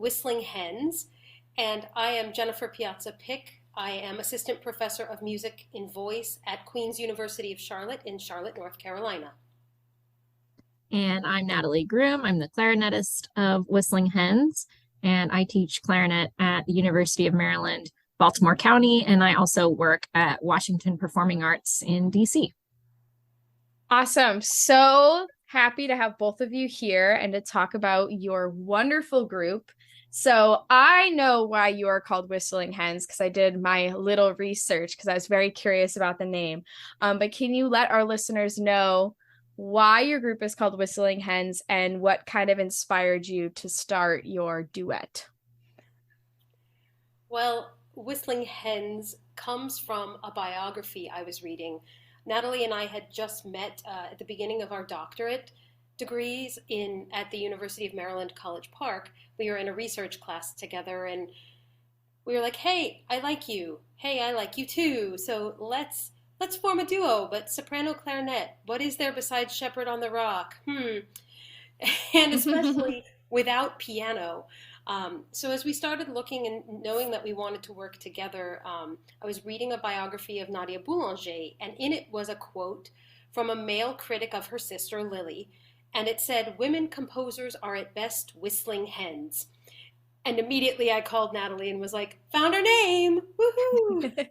Whistling Hens, and I am Jennifer Piazza-Pick. I am Assistant Professor of Music in Voice at Queen's University of Charlotte in Charlotte, North Carolina. And I'm Natalie Groom. I'm the clarinetist of Whistling Hens, and I teach clarinet at the University of Maryland, Baltimore County, and I also work at Washington Performing Arts in DC. Awesome. So happy to have both of you here and to talk about your wonderful group. So I know why you are called Whistling Hens because I did my little research because I was very curious about the name. But can you let our listeners know why your group is called Whistling Hens and what kind of inspired you to start your duet? Well, Whistling Hens comes from a biography I was reading. Natalie and I had just met at the beginning of our doctorate degrees at the University of Maryland, College Park. We were in a research class together and we were like, hey, I like you. Hey, I like you too. So let's form a duo, but soprano clarinet. What is there besides Shepherd on the Rock? And especially without piano. So as we started looking and knowing that we wanted to work together, I was reading a biography of Nadia Boulanger, and in it was a quote from a male critic of her sister, Lily, and it said, "Women composers are at best whistling hens." And immediately I called Natalie and was like, found her name, woohoo!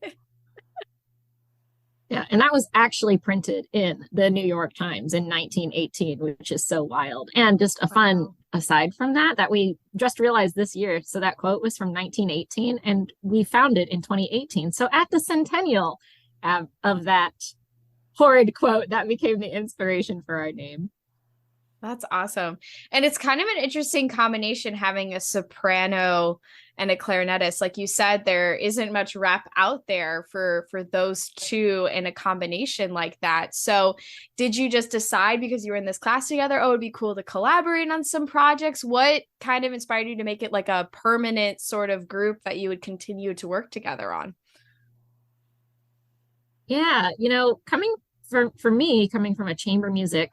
Yeah, and that was actually printed in the New York Times in 1918, which is so wild. And just a fun aside from that we just realized this year. So that quote was from 1918, and we found it in 2018. So at the centennial of that horrid quote, that became the inspiration for our name. That's awesome. And it's kind of an interesting combination having a soprano and a clarinetist. Like you said, there isn't much rep out there for those two in a combination like that. So did you just decide because you were in this class together, oh, it'd be cool to collaborate on some projects? What kind of inspired you to make it like a permanent sort of group that you would continue to work together on? Yeah, for me, coming from a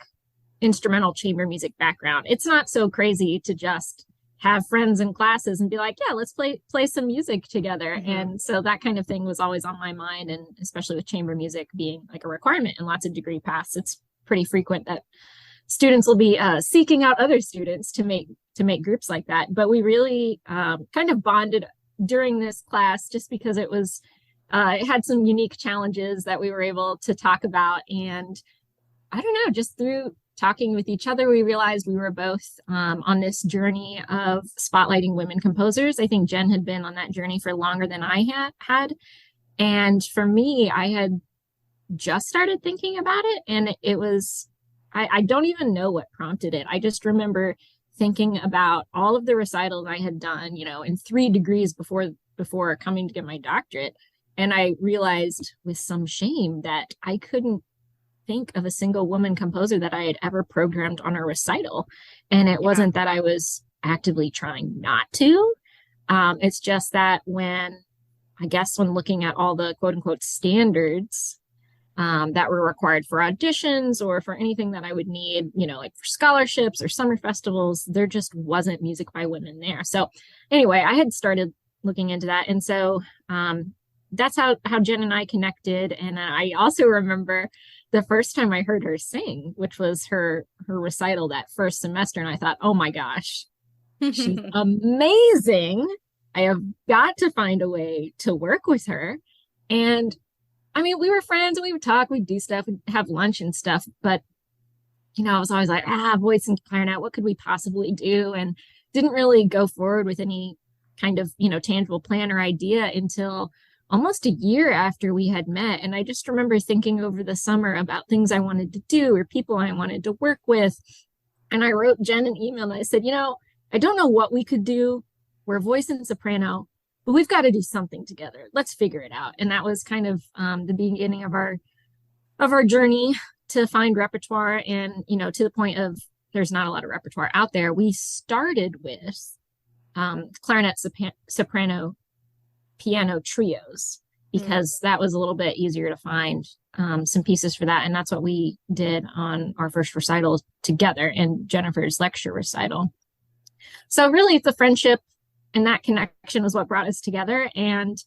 instrumental chamber music background, it's not so crazy to just have friends in classes and be like, yeah, let's play some music together. Mm-hmm. And so that kind of thing was always on my mind, and especially with chamber music being like a requirement in lots of degree paths, it's pretty frequent that students will be seeking out other students to make groups like that. But we really kind of bonded during this class just because it had some unique challenges that we were able to talk about. And I don't know, just through talking with each other, we realized we were both on this journey of spotlighting women composers. I think Jen had been on that journey for longer than I had. And for me, I had just started thinking about it. And it was, I don't even know what prompted it. I just remember thinking about all of the recitals I had done, in 3 degrees before coming to get my doctorate. And I realized with some shame that I couldn't think of a single woman composer that I had ever programmed on a recital. And it wasn't that I was actively trying not to. It's just that when looking at all the quote unquote standards that were required for auditions or for anything that I would need, like for scholarships or summer festivals, there just wasn't music by women there. So anyway, I had started looking into that. And so that's how Jen and I connected. And I also remember the first time I heard her sing, which was her recital that first semester. And I thought, oh my gosh, she's amazing. I have got to find a way to work with her. And I mean, we were friends and we would talk, we'd do stuff, we'd have lunch and stuff. But, I was always like, voice and clarinet, what could we possibly do? And didn't really go forward with any kind of, tangible plan or idea until almost a year after we had met. And I just remember thinking over the summer about things I wanted to do or people I wanted to work with. And I wrote Jen an email and I said, I don't know what we could do. We're voice and soprano, but we've got to do something together. Let's figure it out. And that was kind of the beginning of our journey to find repertoire. And, to the point of there's not a lot of repertoire out there. We started with clarinet, soprano, piano trios because that was a little bit easier to find some pieces for that. And that's what we did on our first recital together and Jennifer's lecture recital. So really it's a friendship And that connection was what brought us together. And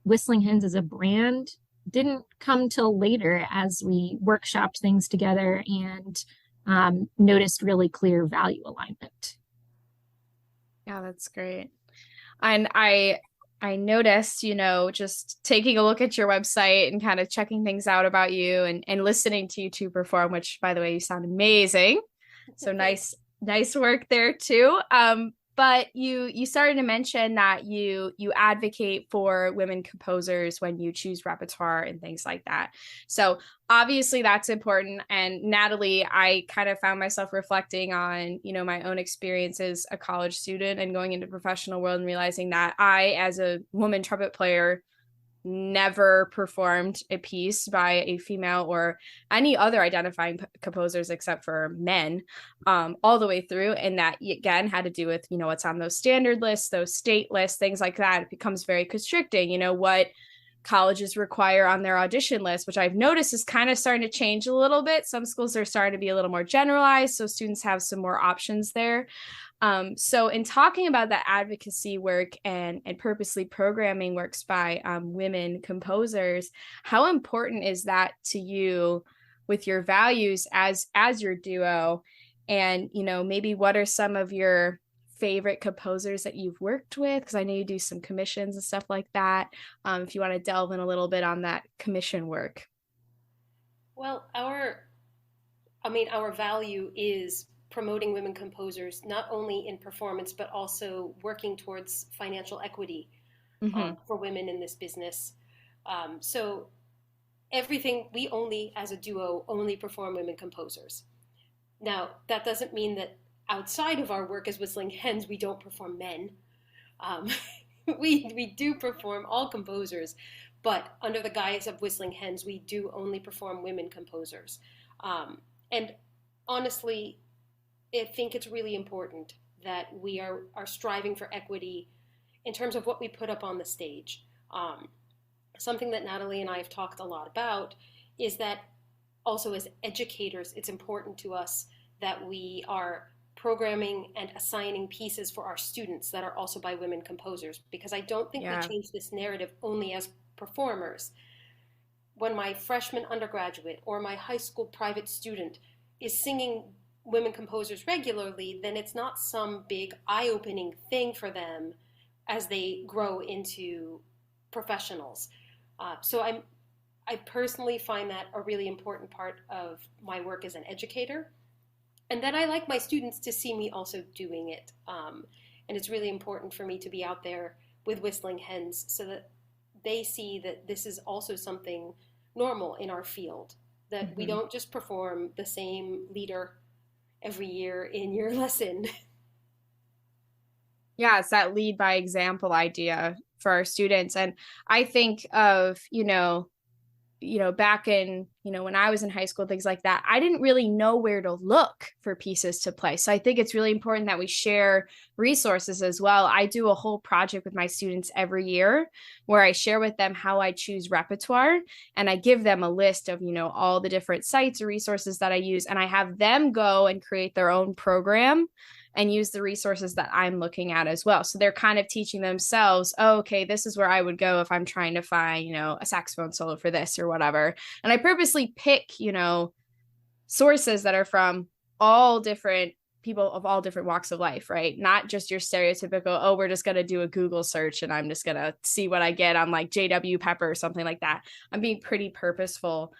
Whistling Hens as a brand didn't come till later as we workshopped things together and noticed really clear value alignment. Yeah, that's great. And I noticed, just taking a look at your website and kind of checking things out about you and listening to you two perform, which by the way, you sound amazing. So nice work there too. But you started to mention that you advocate for women composers when you choose repertoire and things like that. So obviously that's important. And Natalie, I kind of found myself reflecting on, my own experience as a college student and going into the professional world and realizing that I, as a woman trumpet player, never performed a piece by a female or any other identifying composers except for men all the way through. And that again had to do with, what's on those standard lists, those state lists, things like that. It becomes very constricting, what colleges require on their audition list, which I've noticed is kind of starting to change a little bit. Some schools are starting to be a little more generalized, so students have some more options there. So in talking about that advocacy work and purposely programming works by women composers, how important is that to you with your values as your duo? And, maybe what are some of your favorite composers that you've worked with? Because I know you do some commissions and stuff like that. If you want to delve in a little bit on that commission work. Well, our value is promoting women composers, not only in performance, but also working towards financial equity for women in this business. So everything, we only, as a duo, only perform women composers. Now, that doesn't mean that outside of our work as Whistling Hens, we don't perform men. We do perform all composers, but under the guise of Whistling Hens, we do only perform women composers. And honestly, I think it's really important that we are striving for equity in terms of what we put up on the stage. Something that Natalie and I have talked a lot about is that also as educators, it's important to us that we are programming and assigning pieces for our students that are also by women composers, because I don't think we change this narrative only as performers. When my freshman undergraduate or my high school private student is singing women composers regularly, then it's not some big eye-opening thing for them as they grow into professionals. So I personally find that a really important part of my work as an educator. And then I like my students to see me also doing it. And it's really important for me to be out there with Whistling Hens so that they see that this is also something normal in our field, that we don't just perform the same leader every year in your lesson. Yeah, it's that lead by example idea for our students. And I think of, back in, when I was in high school, things like that, I didn't really know where to look for pieces to play. So I think it's really important that we share resources as well. I do a whole project with my students every year where I share with them how I choose repertoire, and I give them a list of, all the different sites or resources that I use, and I have them go and create their own program and use the resources that I'm looking at as well. So they're kind of teaching themselves, oh, okay, this is where I would go if I'm trying to find, a saxophone solo for this or whatever. And I purposely pick, sources that are from all different people of all different walks of life, right? Not just your stereotypical, oh, we're just going to do a Google search and I'm just going to see what I get on like JW Pepper or something like that. I'm being pretty purposeful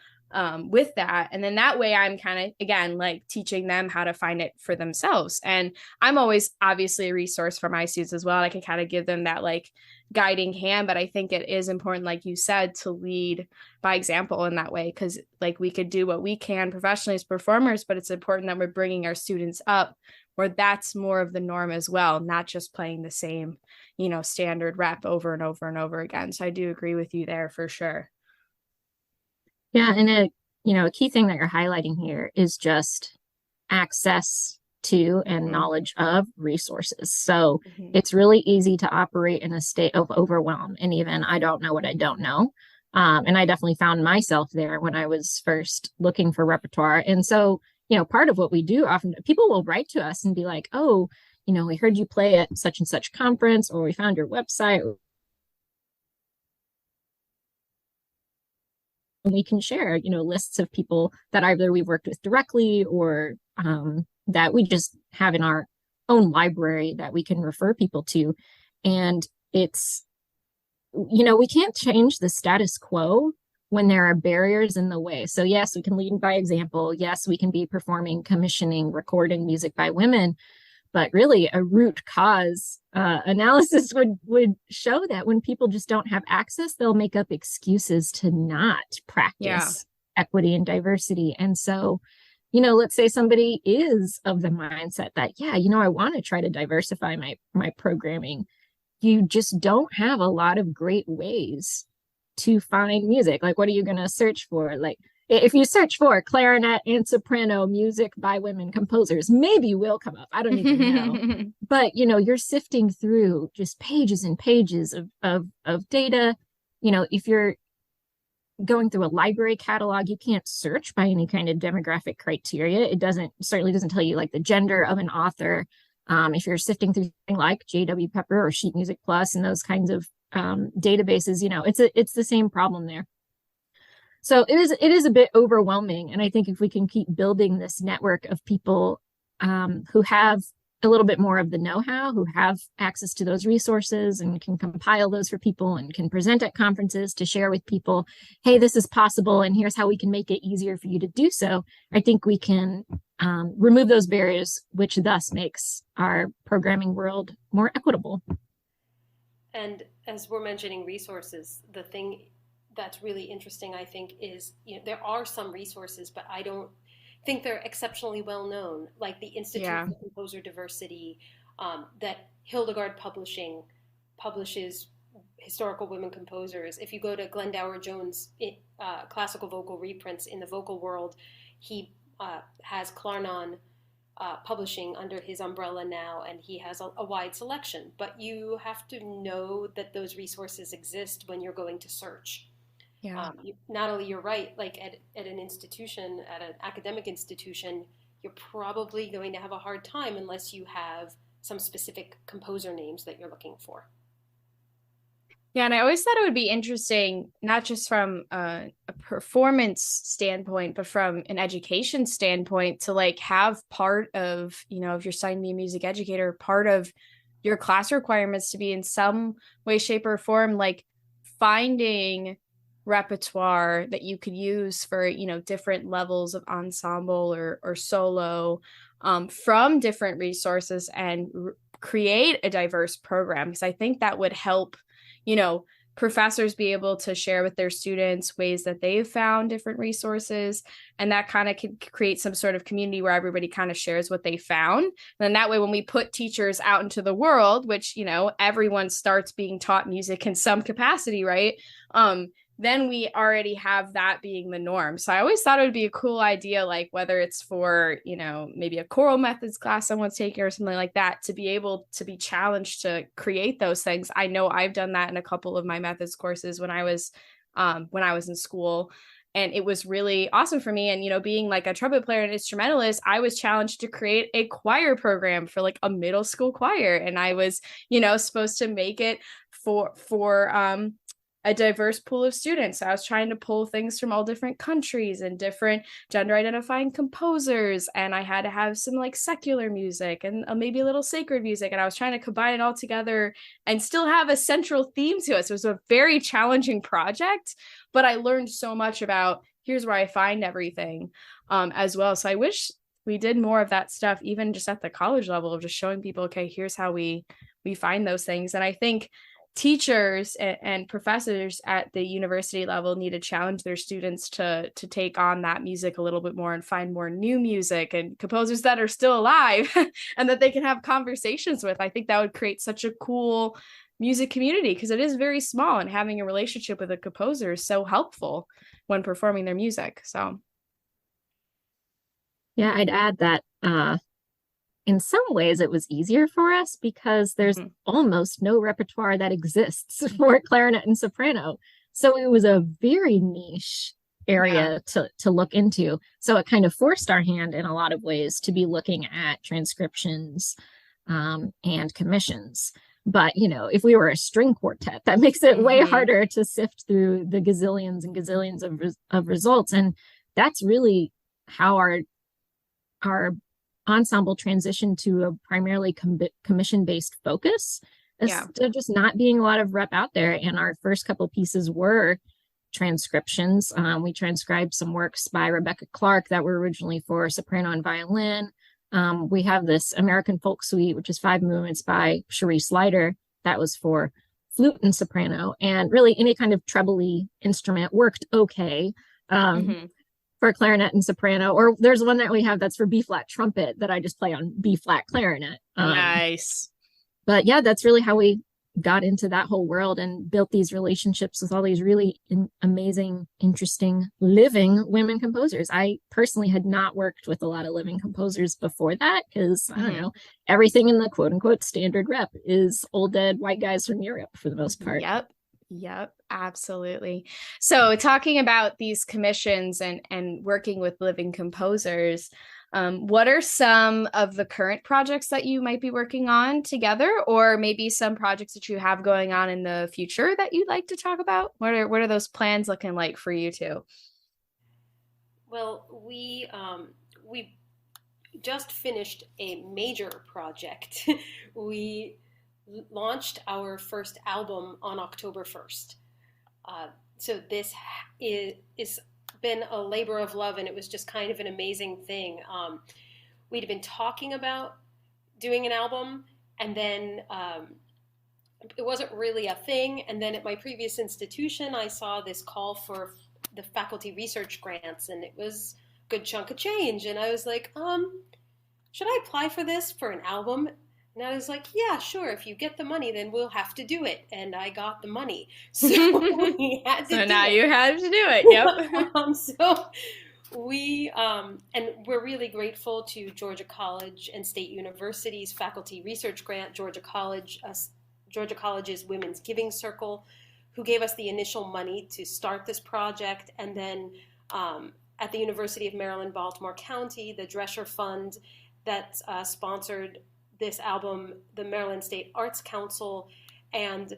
with that. And then that way I'm kind of, again, like teaching them how to find it for themselves. And I'm always obviously a resource for my students as well. I can kind of give them that like guiding hand, but I think it is important, like you said, to lead by example in that way, because like we could do what we can professionally as performers, but it's important that we're bringing our students up where that's more of the norm as well, not just playing the same, standard rep over and over and over again. So I do agree with you there for sure. Yeah, and a key thing that you're highlighting here is just access to and knowledge of resources. So it's really easy to operate in a state of overwhelm and even I don't know what I don't know. And I definitely found myself there when I was first looking for repertoire. And so, part of what we do often, people will write to us and be like, oh, we heard you play at such and such conference, or we found your website. And we can share, lists of people that either we've worked with directly or that we just have in our own library that we can refer people to. And it's, we can't change the status quo when there are barriers in the way. So yes, we can lead by example. Yes, we can be performing, commissioning, recording music by women. But really, a root cause analysis would show that when people just don't have access, they'll make up excuses to not practice equity and diversity. And so, let's say somebody is of the mindset that, I want to try to diversify my programming. You just don't have a lot of great ways to find music. Like, what are you going to search for? Like, if you search for clarinet and soprano music by women composers, maybe will come up. I don't even know. But, you're sifting through just pages and pages of data. If you're going through a library catalog, you can't search by any kind of demographic criteria. It certainly doesn't tell you like the gender of an author. If you're sifting through something like J.W. Pepper or Sheet Music Plus and those kinds of databases, it's the same problem there. So it is a bit overwhelming. And I think if we can keep building this network of people who have a little bit more of the know-how, who have access to those resources and can compile those for people and can present at conferences to share with people, hey, this is possible and here's how we can make it easier for you to do so, I think we can remove those barriers, which thus makes our programming world more equitable. And as we're mentioning resources, the thing that's really interesting, I think, is there are some resources, but I don't think they're exceptionally well known, like the Institute for Composer Diversity, that Hildegard Publishing publishes historical women composers. If you go to Glendower Jones' classical vocal reprints in the vocal world, he has Klarnon publishing under his umbrella now, and he has a wide selection. But you have to know that those resources exist when you're going to search. Natalie, you're right. Like at an institution, at an academic institution, you're probably going to have a hard time unless you have some specific composer names that you're looking for. Yeah, and I always thought it would be interesting, not just from a performance standpoint, but from an education standpoint, to like have part of, if you're studying to be a music educator, part of your class requirements to be in some way, shape, or form, like finding repertoire that you could use for, different levels of ensemble or solo from different resources and create a diverse program. Because I think that would help, professors be able to share with their students ways that they've found different resources. And that kind of can create some sort of community where everybody kind of shares what they found. And then that way, when we put teachers out into the world, which, everyone starts being taught music in some capacity, right? Then we already have that being the norm. So I always thought it would be a cool idea, like whether it's for, maybe a choral methods class someone's taking or something like that, to be able to be challenged to create those things. I know I've done that in a couple of my methods courses when I was in school. And it was really awesome for me. And, being like a trumpet player and instrumentalist, I was challenged to create a choir program for like a middle school choir. And I was, supposed to make it for a diverse pool of students. So I was trying to pull things from all different countries and different gender identifying composers. And I had to have some like secular music and maybe a little sacred music. And I was trying to combine it all together and still have a central theme to it. So it was a very challenging project, but I learned so much about here's where I find everything as well. So I wish we did more of that stuff, even just at the college level, of just showing people, okay, here's how we find those things. And I think teachers and professors at the university level need to challenge their students to take on that music a little bit more and find more new music and composers that are still alive and that they can have conversations with. I think that would create such a cool music community, because it is very small, and having a relationship with a composer is so helpful when performing their music. So yeah, I'd add that in some ways it was easier for us because there's almost no repertoire that exists for clarinet and soprano. So it was a very niche area to look into. So it kind of forced our hand in a lot of ways to be looking at transcriptions, and commissions. But, you know, if we were a string quartet, that makes it way harder to sift through the gazillions and gazillions of results. And that's really how our ensemble transitioned to a primarily commission-based focus, instead of just not being a lot of rep out there. And our first couple pieces were transcriptions. We transcribed some works by Rebecca Clark that were originally for soprano and violin. We have this American Folk Suite, which is 5 movements by Cherie Slider, that was for flute and soprano. And really any kind of trebly instrument worked okay for clarinet and soprano. Or there's one that we have that's for B-flat trumpet that I just play on B-flat clarinet. Nice. But yeah, that's really how we got into that whole world and built these relationships with all these really amazing, interesting, living women composers. I personally had not worked with a lot of living composers before that because, I don't know, everything in the quote unquote standard rep is old dead white guys from Europe for the most part. Yep, absolutely. So talking about these commissions and working with living composers, what are some of the current projects that you might be working on together, or maybe some projects that you have going on in the future that you'd like to talk about? What are those plans looking like for you two? Well, we just finished a major project. We launched our first album on October 1st. So this is been a labor of love, and it was just kind of an amazing thing. We'd been talking about doing an album, and then it wasn't really a thing. And then at my previous institution, I saw this call for the faculty research grants, and it was a good chunk of change. And I was like, should I apply for this for an album? And I was like, yeah, sure. If you get the money, then we'll have to do it. And I got the money. So we had to do it. So now you have to do it. Yep. So we, and we're really grateful to Georgia College and State University's faculty research grant, Georgia College's Women's Giving Circle, who gave us the initial money to start this project. And then at the University of Maryland, Baltimore County, the Drescher Fund that sponsored this album, the Maryland State Arts Council, and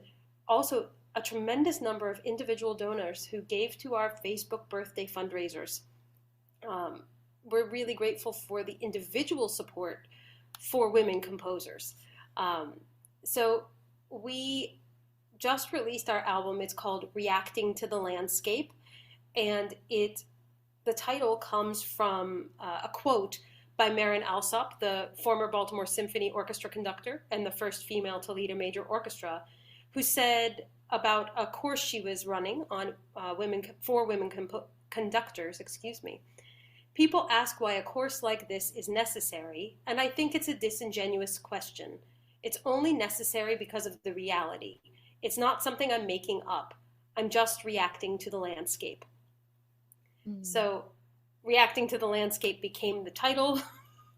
also a tremendous number of individual donors who gave to our Facebook birthday fundraisers. We're really grateful for the individual support for women composers. So we just released our album. It's called Reacting to the Landscape, and the title comes from a quote by Marin Alsop, the former Baltimore Symphony Orchestra conductor and the first female to lead a major orchestra, who said about a course she was running on women conductors. People ask why a course like this is necessary, and I think it's a disingenuous question. It's only necessary because of the reality. It's not something I'm making up. I'm just reacting to the landscape. So Reacting to the Landscape became the title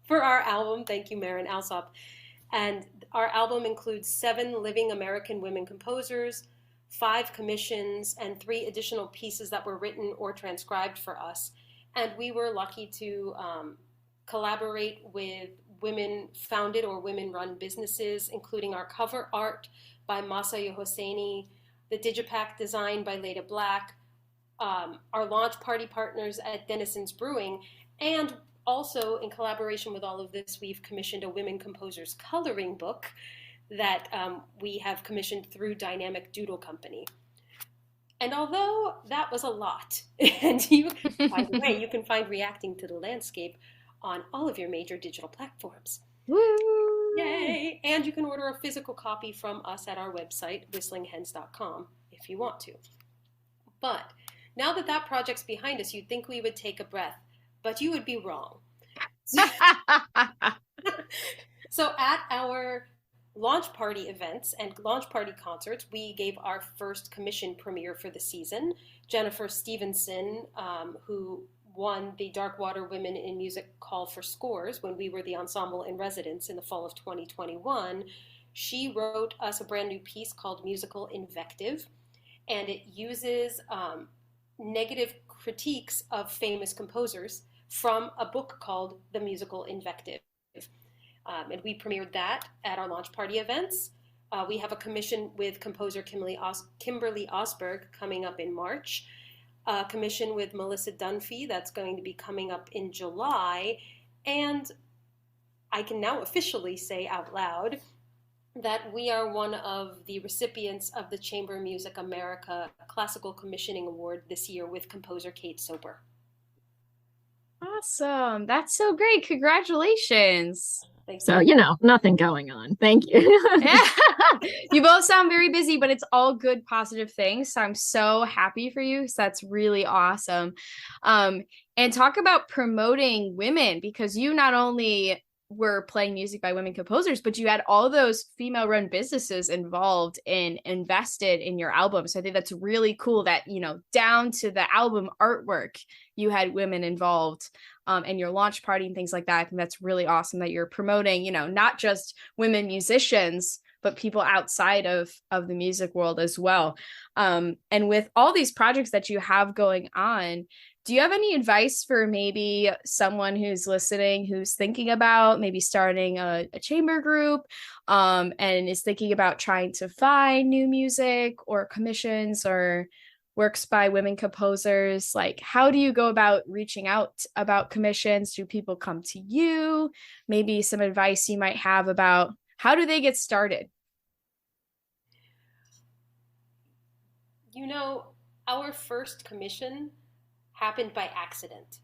for our album. Thank you, Marin Alsop. And our album includes 7 living American women composers, 5 commissions, and 3 additional pieces that were written or transcribed for us. And we were lucky to collaborate with women-founded or women-run businesses, including our cover art by Masaya Hosseini, the Digipack design by Leda Black, our launch party partners at Denison's Brewing, and also in collaboration with all of this, we've commissioned a women composers coloring book that we have commissioned through Dynamic Doodle Company. And although that was a lot, and by the way, you can find Reacting to the Landscape on all of your major digital platforms. Woo! Yay! And you can order a physical copy from us at our website, whistlinghens.com, if you want to. But now that that project's behind us, you'd think we would take a breath, but you would be wrong. So at our launch party events and launch party concerts, we gave our first commission premiere for the season. Jennifer Stevenson, who won the Darkwater Women in Music Call for Scores when we were the ensemble in residence in the fall of 2021, she wrote us a brand new piece called Musical Invective, and it uses negative critiques of famous composers from a book called The Musical Invective. And we premiered that at our launch party events. We have a commission with composer Kimberly Osberg coming up in March, a commission with Melissa Dunphy that's going to be coming up in July, and I can now officially say out loud that we are one of the recipients of the Chamber Music America Classical Commissioning Award this year with composer Kate Soper. Awesome. That's so great. Congratulations. So, nothing going on. Thank you. You both sound very busy, but it's all good, positive things. So I'm so happy for you. So that's really awesome. And talk about promoting women, because you not only were playing music by women composers, but you had all those female-run businesses involved and invested in your album. So I think that's really cool that, down to the album artwork, you had women involved. And your launch party and things like that. I think that's really awesome that you're promoting, not just women musicians, but people outside of the music world as well. And with all these projects that you have going on, do you have any advice for maybe someone who's listening, who's thinking about maybe starting a chamber group, and is thinking about trying to find new music or commissions or works by women composers? Like, how do you go about reaching out about commissions? Do people come to you? Maybe some advice you might have about how do they get started? Our first commission happened by accident.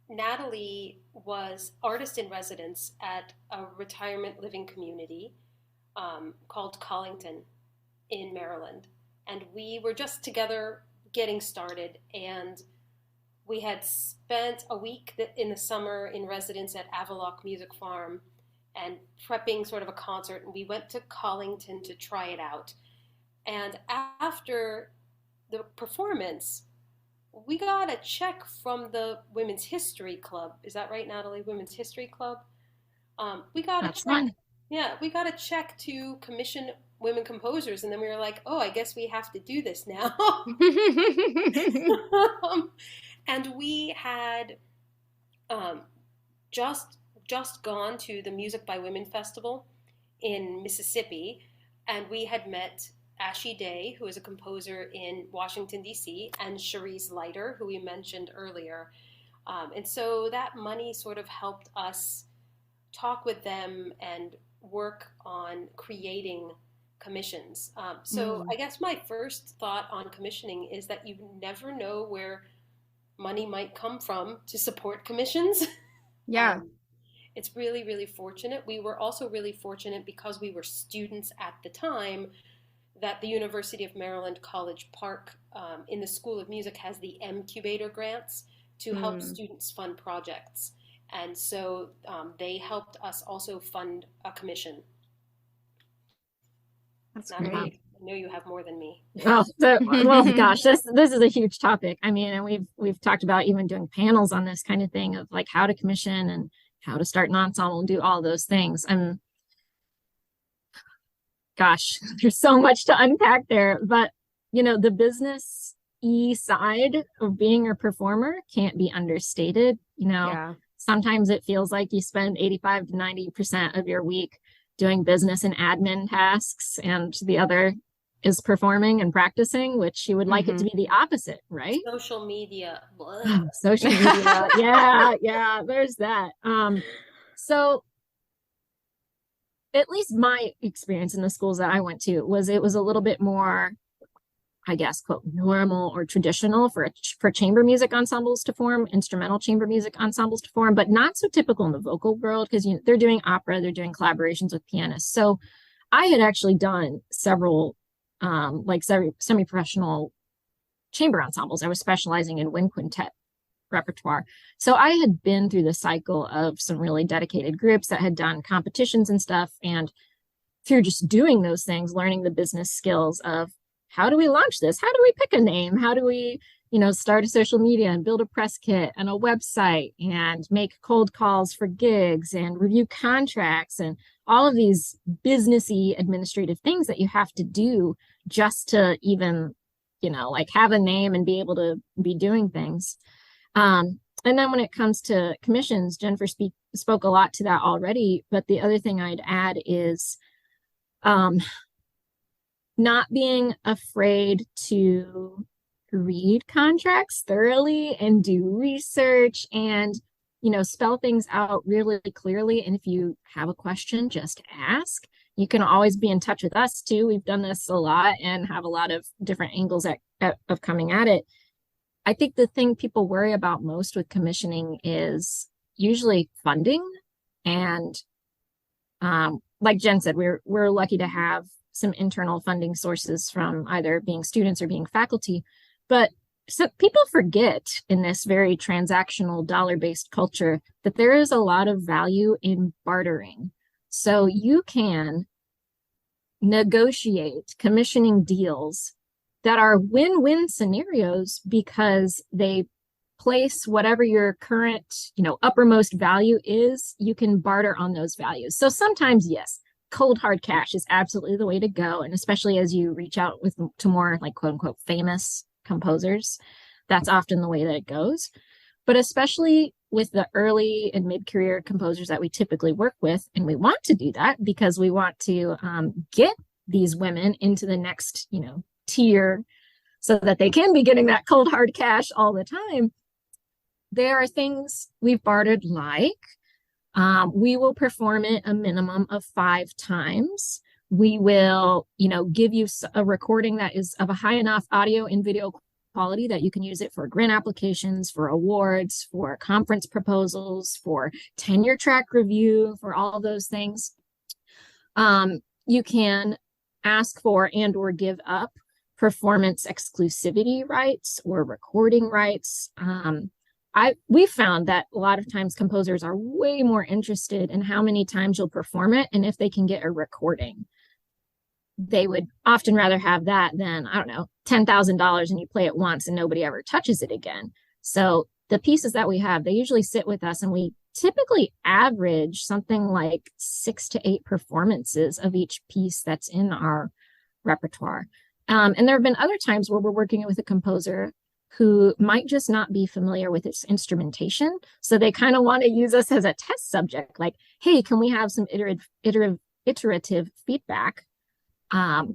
Natalie was artist in residence at a retirement living community called Collington in Maryland. And we were just together getting started, and we had spent a week in the summer in residence at Avalock Music Farm and prepping sort of a concert, and we went to Collington to try it out. And after the performance, we got a check from the Women's History Club. Is that right, Natalie? Women's History Club? We got a check. Fun. Yeah, we got a check to commission women composers, and then we were like, oh, I guess we have to do this now. And we had just gone to the Music by Women Festival in Mississippi, and we had met Ashley Day, who is a composer in Washington, D.C., and Cherise Leiter, who we mentioned earlier. And so that money sort of helped us talk with them and work on creating commissions. I guess my first thought on commissioning is that you never know where money might come from to support commissions. Yeah. It's really, really fortunate. We were also really fortunate because we were students at the time that the University of Maryland College Park in the School of Music has the M-Cubator grants to help students fund projects. And so they helped us also fund a commission. That's great. I know you have more than me. Well, gosh, this is a huge topic. I mean, and we've talked about even doing panels on this kind of thing of like how to commission and how to start an ensemble and do all those things. And gosh, there's so much to unpack there. But the business side of being a performer can't be understated. Sometimes it feels like you spend 85 to 90% of your week doing business and admin tasks, and the other is performing and practicing, which you would like it to be the opposite, right? Social media. Social media. Yeah, there's that. So at least my experience in the schools that I went to was it was a little bit more, I guess, quote, normal or traditional for chamber music ensembles to form, instrumental chamber music ensembles to form, but not so typical in the vocal world because they're doing opera, they're doing collaborations with pianists. So I had actually done several semi-professional chamber ensembles. I was specializing in wind quintet repertoire. So I had been through the cycle of some really dedicated groups that had done competitions and stuff. And through just doing those things, learning the business skills of how do we launch this? How do we pick a name? How do we, start a social media and build a press kit and a website and make cold calls for gigs and review contracts and all of these businessy administrative things that you have to do just to even, have a name and be able to be doing things. And then when it comes to commissions, Jennifer spoke a lot to that already. But the other thing I'd add is um, not being afraid to read contracts thoroughly and do research and, spell things out really clearly. And if you have a question, just ask. You can always be in touch with us too. We've done this a lot and have a lot of different angles of coming at it. I think the thing people worry about most with commissioning is usually funding. And like Jen said, we're lucky to have some internal funding sources from either being students or being faculty. But so people forget in this very transactional dollar-based culture that there is a lot of value in bartering. So you can negotiate commissioning deals that are win-win scenarios because they place whatever your current, uppermost value is, you can barter on those values. So sometimes, yes, cold hard cash is absolutely the way to go. And especially as you reach out to more like quote unquote famous composers, that's often the way that it goes. But especially with the early and mid-career composers that we typically work with, and we want to do that because we want to get these women into the next, tier so that they can be getting that cold hard cash all the time. There are things we've bartered like we will perform it a minimum of 5 times. We will, give you a recording that is of a high enough audio and video quality that you can use it for grant applications, for awards, for conference proposals, for tenure track review, for all of those things. You can ask for and or give up performance exclusivity rights or recording rights. We found that a lot of times composers are way more interested in how many times you'll perform it and if they can get a recording. They would often rather have that than, I don't know, $10,000 and you play it once and nobody ever touches it again. So the pieces that we have, they usually sit with us and we typically average something like 6 to 8 performances of each piece that's in our repertoire. And there have been other times where we're working with a composer who might just not be familiar with its instrumentation. So they kind of want to use us as a test subject, like, hey, can we have some iterative feedback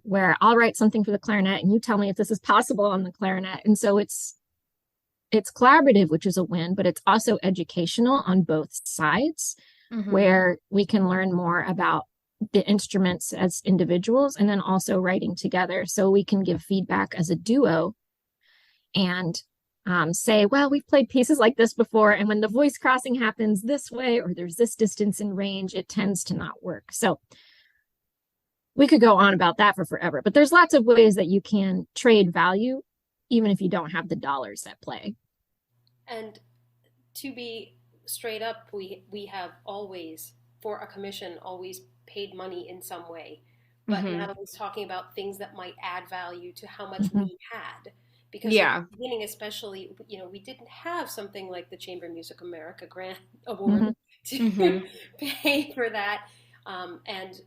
where I'll write something for the clarinet and you tell me if this is possible on the clarinet. And so it's collaborative, which is a win, but it's also educational on both sides, where we can learn more about the instruments as individuals and then also writing together. So we can give feedback as a duo and say, well, we've played pieces like this before. And when the voice crossing happens this way, or there's this distance in range, it tends to not work. So we could go on about that for forever, but there's lots of ways that you can trade value, even if you don't have the dollars at play. And to be straight up, we have always, for a commission, always paid money in some way. But Natalie's talking about things that might add value to how much we had. Because at the beginning, especially, we didn't have something like the Chamber Music America Grant Award to pay for that. And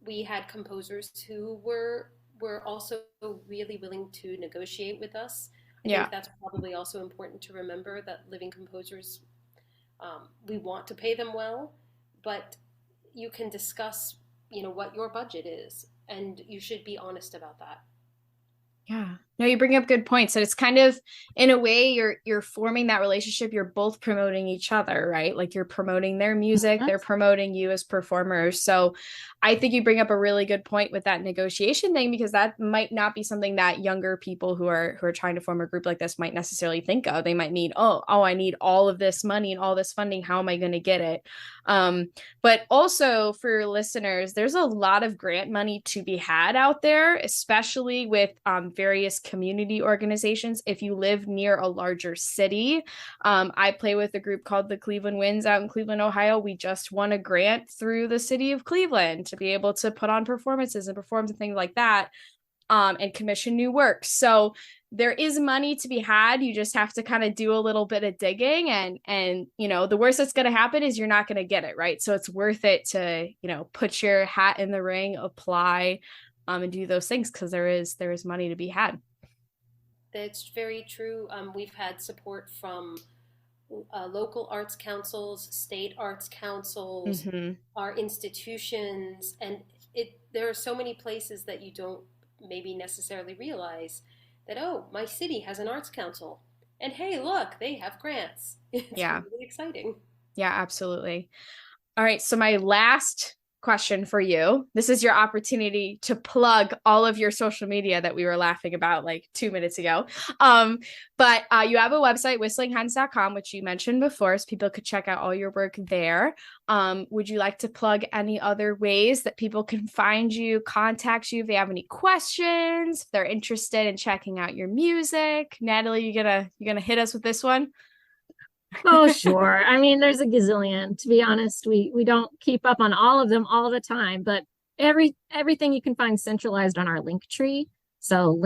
we had composers who were also really willing to negotiate with us. I think that's probably also important to remember, that living composers, we want to pay them well, but you can discuss, what your budget is, and you should be honest about that. Yeah. No, you bring up good points. And it's kind of, in a way, you're forming that relationship. You're both promoting each other, right? Like you're promoting their music, they're promoting you as performers. So I think you bring up a really good point with that negotiation thing, because that might not be something that younger people who are trying to form a group like this might necessarily think of. They might need, I need all of this money and all this funding. How am I going to get it? But also for your listeners, there's a lot of grant money to be had out there, especially with various community organizations. If you live near a larger city, I play with a group called the Cleveland Winds out in Cleveland, Ohio. We just won a grant through the city of Cleveland to be able to put on performances and perform and things like that, and commission new work. So there is money to be had. You just have to kind of do a little bit of digging, and the worst that's going to happen is you're not going to get it, right? So it's worth it to put your hat in the ring, apply, and do those things, because there is money to be had. That's very true. We've had support from local arts councils, state arts councils, Mm-hmm. our institutions, and there are so many places that you don't maybe necessarily realize that, oh, my city has an arts council, and hey, look, they have grants. It's Yeah. really exciting. Yeah, absolutely. All right. So my last question for you. This is your opportunity to plug all of your social media that we were laughing about like 2 minutes ago. But you have a website, whistlinghens.com, which you mentioned before, so people could check out all your work there. Would you like to plug any other ways that people can find you, contact you if they have any questions, if they're interested in checking out your music? Natalie, you gonna hit us with this one? Oh, sure. I mean, there's a gazillion. To be honest, we don't keep up on all of them all the time, but everything you can find centralized on our link tree. So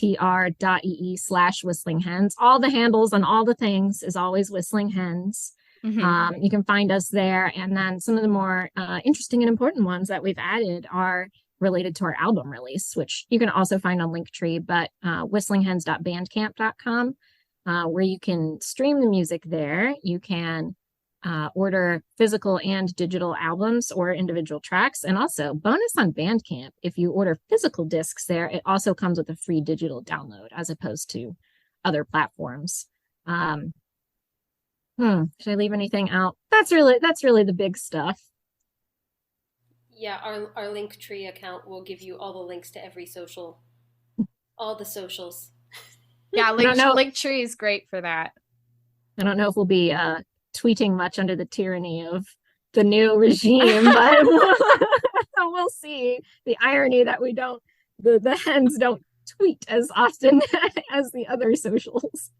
linktr.ee/whistling hens. All the handles and all the things is always whistling hens. Mm-hmm. You can find us there. And then some of the more interesting and important ones that we've added are related to our album release, which you can also find on Linktree, but whistlinghens.bandcamp.com, where you can stream the music there. You can order physical and digital albums or individual tracks. And also, bonus on Bandcamp, if you order physical discs there, it also comes with a free digital download as opposed to other platforms. Should I leave anything out? That's really the big stuff. Yeah, our Linktree account will give you all the links to every social, all the socials. Yeah, I don't know. Linktree is great for that. I don't know if we'll be tweeting much under the tyranny of the new regime, but we'll see. The irony that we don't, the hens don't tweet as often as the other socials.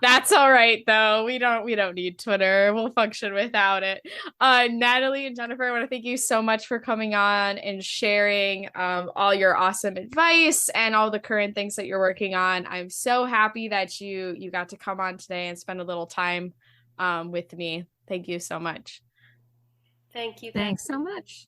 That's all right though. We don't need Twitter. We'll function without it. Natalie and Jennifer, I want to thank you so much for coming on and sharing all your awesome advice and all the current things that you're working on. I'm so happy that you got to come on today and spend a little time with me. Thank you so much. Thank you. Thanks so much.